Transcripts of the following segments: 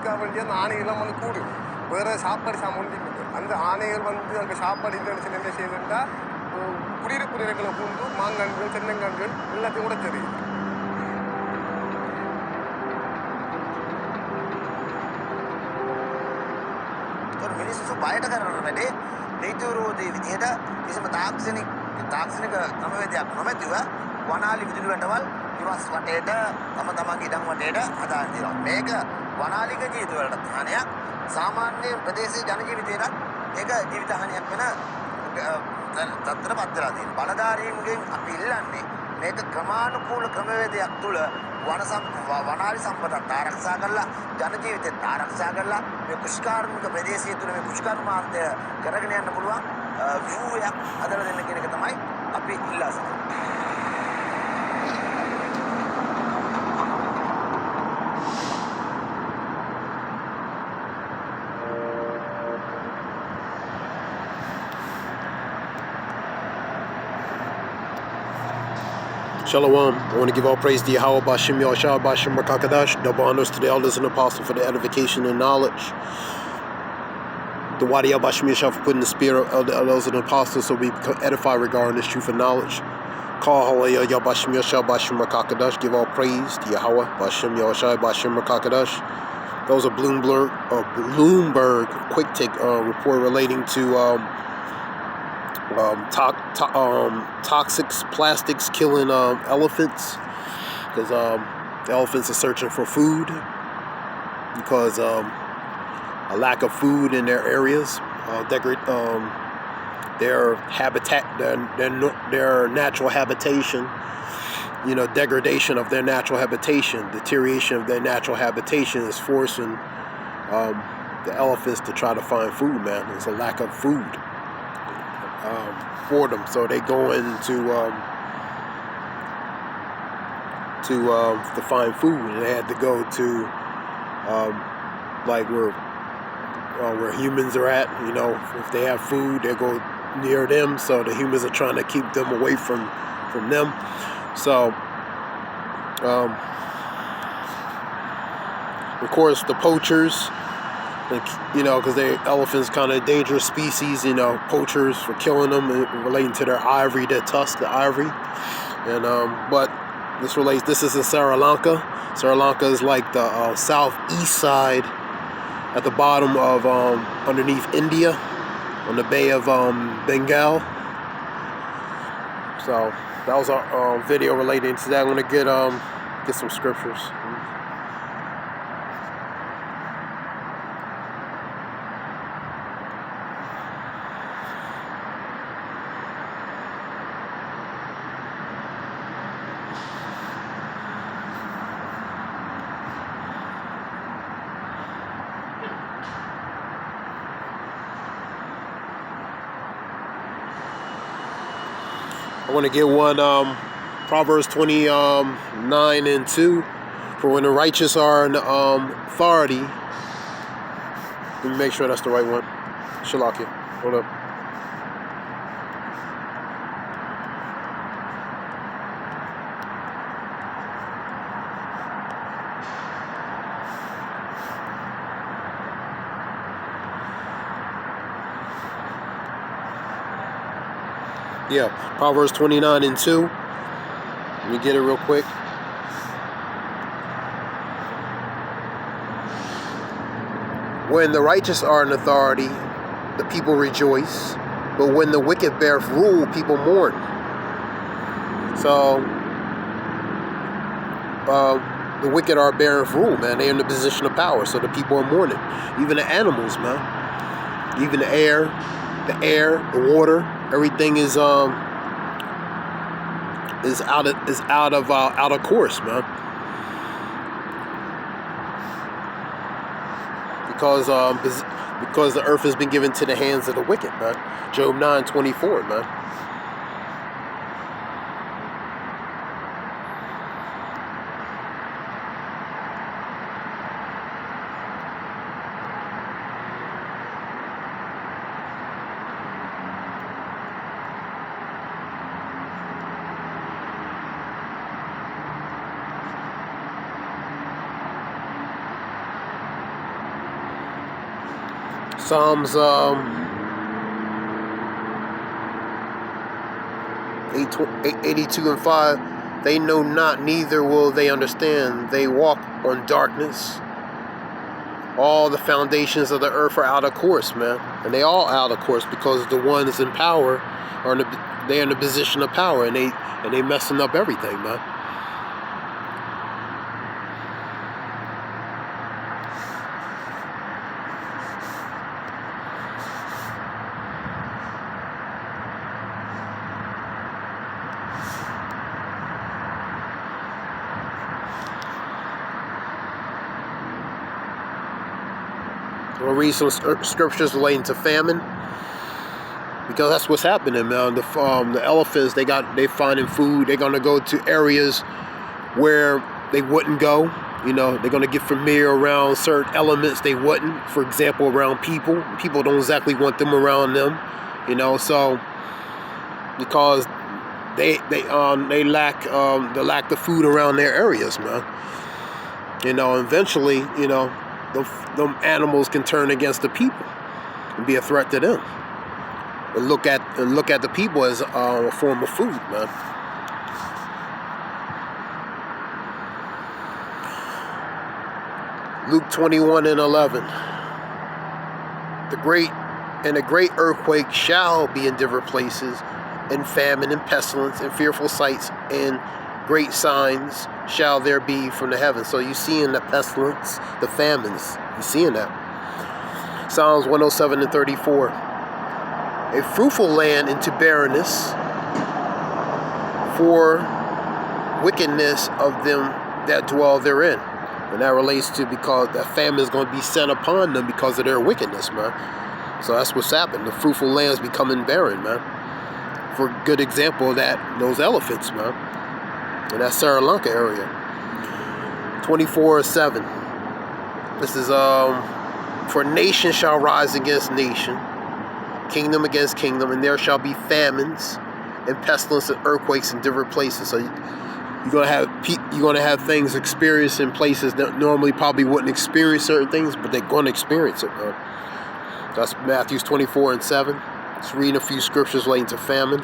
அதுக்காக வேண்டிய அந்த ஆணைகள்லாம் வந்து கூடுது. வேறு சாப்பாடு சாமான் இல்லை. அந்த ஆணைகள் வந்து அங்கே சாப்பாடு இல்லைன்னு சொல்லி என்ன செய்யணும்னா குடியிருப்பு நிலங்களை பூந்து மாங்கன்கள் தென்னங்கன்கள் எல்லாத்தையும் கூட தெரியுது. මිනිස්සු බයට කරන වැඩේ නීති විරෝධී විදිහට කිසිම තාක්ෂණික ක්‍රමවේදයක් නොමැතිව වනාලි විදුලි වැටවල් නිවාස වටේට තම තමන්ගේ ඉඩම් වටේට හදාගෙන තියෙනවා. මේක වනාලික ජීවිත වලට හානියක්. සාමාන්‍ය ප්‍රදේශීය ජන ජීවිතයටත් මේක ජීවිත හානියක් වෙන තත්ත්වයකට පත් වෙලා තියෙනවා. බලධාරීන්ගෙන් අපි ඉල්ලන්නේ මේක ක්‍රමානුකූල ක්‍රමවේදයක් තුළ වනාලි සම්පතත් ආරක්ෂා කරලා ජන ජීවිතයත් ආරක්ෂා කරලා මේ කුෂ්කාර්මික ප්‍රදේශය තුළ මේ කුෂ්කර්මාන්තය කරගෙන යන්න පුළුවන් ව්‍යුහයක් හදලා දෙන්න කියන එක තමයි අපි ඉල්ලා සිටින්නේ. Shalom. I want to give all praise to Yahweh, Bashim Yahushua, Bashim Rakakadash. Double honors to the elders and apostles for the edification and knowledge. The Wadi Bashim Yahushua for putting the spirit of the elders and apostles so we become edified regarding this truth and knowledge. Call Hallelujah, Bashim Yahushua, Bashim Rakakadash. Give all praise to Yahweh, Bashim Yahushua, Bashim Rakakadash. That was a Bloomberg quick take report relating to toxics, plastics killing elephants, because the elephants are searching for food because a lack of food in their areas, their habitat, their natural habitation, degradation of their natural habitation, deterioration of their natural habitation is forcing the elephants to try to find food, man. There's a lack of food for them, so they go into to find food, and they had to go to like where humans are at. If they have food, they go near them, so the humans are trying to keep them away from them. So of course the poachers, because elephants kind of dangerous species, poachers for killing them, relating to their ivory, their tusk, the ivory. And but this is in Sri Lanka. Sri Lanka is like the southeast side at the bottom of underneath India on the Bay of Bengal. So that was a video relating to that. I'm gonna get some scriptures. I want to get one, Proverbs 29:2. For when the righteous are in authority. Let me make sure that's the right one. Shalakia. Hold up. Yeah, Proverbs 29:2. Let me get it real quick. When the righteous are in authority, the people rejoice. But when the wicked beareth rule, people mourn. So, the wicked are bearing rule, man. They're in the position of power, so the people are mourning. Even the animals, man. Even the air, the water, everything is out of course, man. Because the earth has been given to the hands of the wicked, man. Job 9:24, man. Psalms 82 and 5. They know not, neither will they understand. They walk on darkness. All the foundations of the earth are out of course, man. And they all out of course because the ones in power they're in a position of power, and they messing up everything, man. We'll read some scriptures relating to famine, because that's what's happening, man. The elephants, they finding food. They're gonna go to areas where they wouldn't go. You know, they're gonna get familiar around certain elements they wouldn't. For example, around people. People don't exactly want them around them. You know, so because they lack the food around their areas, man. You know, eventually, you know, them animals can turn against the people and be a threat to them. And look at the people as a form of food, man. Luke 21 and 11. The great earthquake shall be in different places, and famine and pestilence and fearful sights and great signs shall there be from the heavens. So you seeing the pestilence, the famines. You seeing that. Psalms 107 and 34. A fruitful land into barrenness, for wickedness of them that dwell therein. And that relates to because that famine is going to be sent upon them because of their wickedness, man. So that's what's happened. The fruitful land is becoming barren, man. For a good example of that, those elephants, man. In that Sri Lanka area. 24:7. This is for nation shall rise against nation, kingdom against kingdom, and there shall be famines and pestilence and earthquakes in different places. So you're gonna have things experienced in places that normally probably wouldn't experience certain things, but they're gonna experience it, man. That's Matthew 24 and 7. Just reading a few scriptures relating to famine.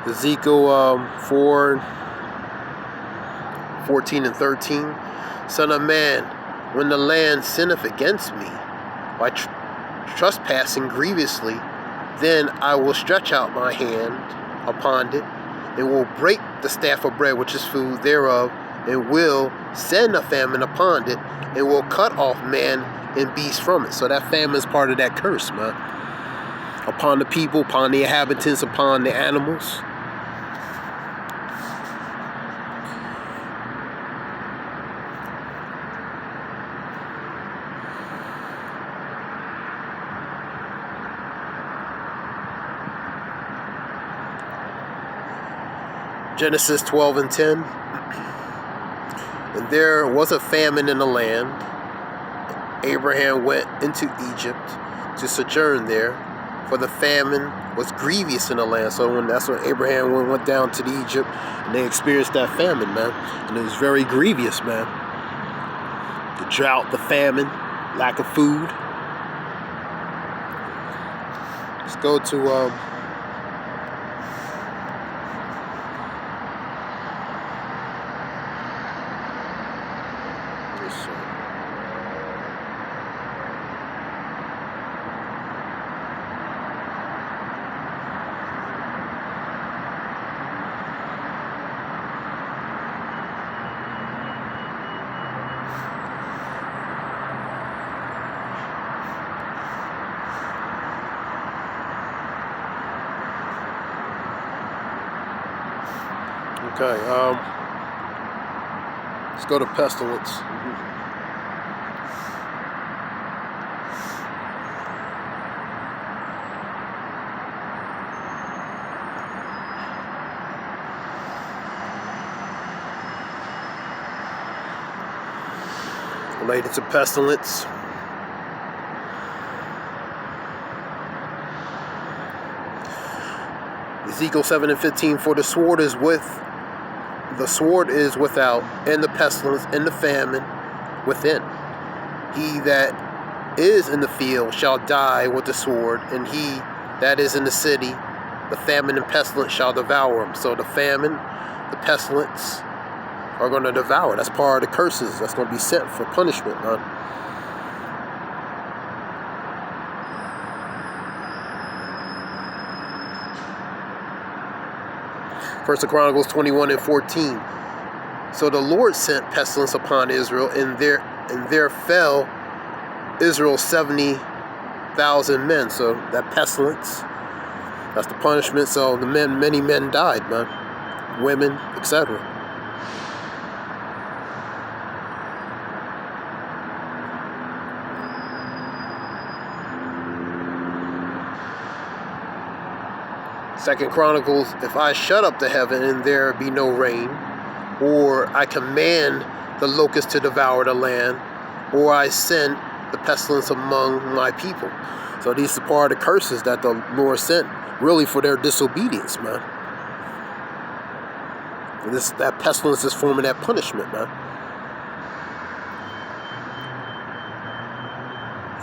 Ezekiel 4:14 and 13. Son of man, when the land sinneth against me by trespassing grievously, then I will stretch out my hand upon it, and will break the staff of bread, which is food thereof, and will send a famine upon it, and will cut off man and beast from it. So that famine is part of that curse, man. Upon the people, upon the inhabitants, upon the animals. Genesis 12 and 10. And there was a famine in the land. Abraham went into Egypt to sojourn there, for the famine was grievous in the land. So that's when Abraham went down to Egypt, and they experienced that famine, man. And it was very grievous, man. The drought, the famine, lack of food. Let's go to okay, let's go to pestilence. related to pestilence. Ezekiel 7:15, for the sword is without, and the pestilence and the famine within. He that is in the field shall die with the sword, and he that is in the city, the famine and pestilence shall devour him. So the famine, the pestilence are going to devour. That's part of the curses that's going to be sent for punishment, man. First of Chronicles 21:14. So the Lord sent pestilence upon Israel, and there fell Israel 70,000 men. So that pestilence, that's the punishment. So the many men died, man, women, etc. Second Chronicles, if I shut up the heaven and there be no rain, or I command the locusts to devour the land, or I send the pestilence among my people. So these are part of the curses that the Lord sent, really for their disobedience, man. And that pestilence is forming that punishment, man.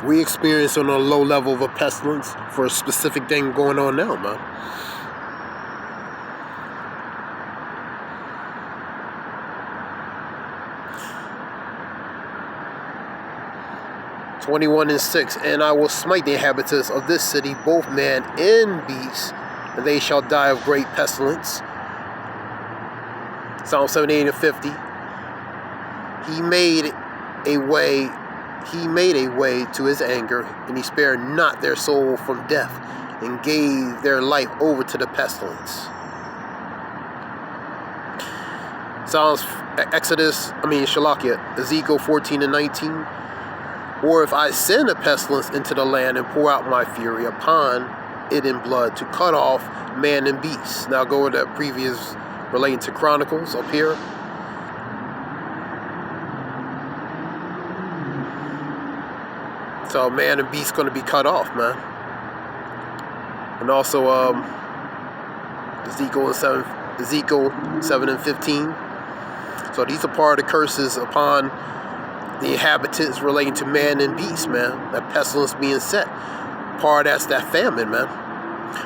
We experience on a low level of a pestilence for a specific thing going on now, man. 21:6, and I will smite the inhabitants of this city, both man and beast, and they shall die of great pestilence. Psalm 78:50. He made a way to his anger, and he spared not their soul from death, and gave their life over to the pestilence. Ezekiel 14:19. Or if I send a pestilence into the land and pour out my fury upon it in blood to cut off man and beast. Now go to that previous relating to Chronicles up here. So man and beast going to be cut off, man. And also Ezekiel 7:15. So these are part of the curses upon the inhabitants relating to man and beast, man. That pestilence being set. Part that's that famine, man.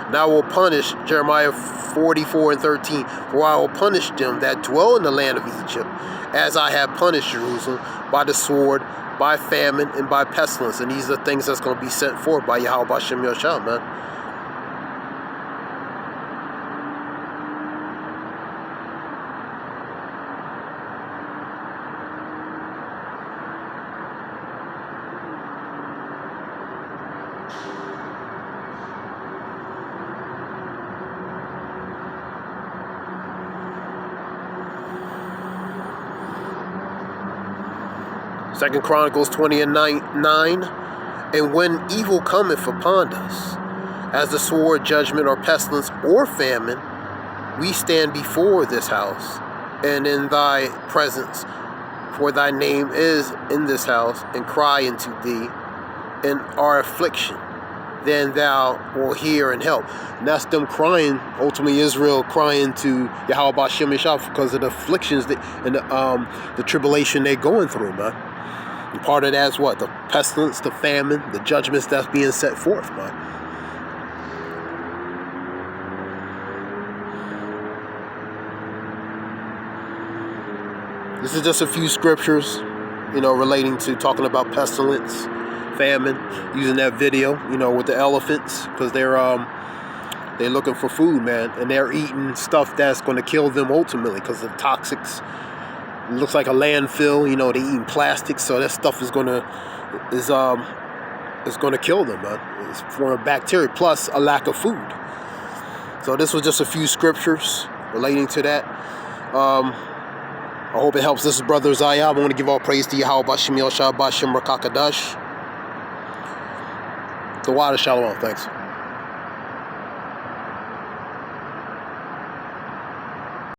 And I will punish, Jeremiah 44:13, for I will punish them that dwell in the land of Egypt, as I have punished Jerusalem, by the sword, by famine, and by pestilence. And these are things that's going to be sent forth by Yahweh B'Shem Yoshua, man. Second Chronicles 20:9, and when evil cometh upon us, as the sword, judgment, or pestilence, or famine, we stand before this house, and in thy presence, for thy name is in this house, and cry unto thee in our affliction, then thou wilt hear and help. And that's them crying, ultimately Israel crying to Yahweh B'Shem Yoshua because of the afflictions and the tribulation they're going through, man. And part of that is what? The pestilence, the famine, the judgments that's being set forth, man. This is just a few scriptures, relating to talking about pestilence, famine, using that video, with the elephants, because they're looking for food, man, and they're eating stuff that's going to kill them ultimately because of toxics. It looks like a landfill, they eating plastic, so that stuff is gonna kill them, man. It's for a bacteria plus a lack of food. So this was just a few scriptures relating to that. I hope it helps. This is Brother Zayah. I want to give all praise to Yahweh B'Shem Yoshua B'Shem Rakakadash. The water shalom. Thanks.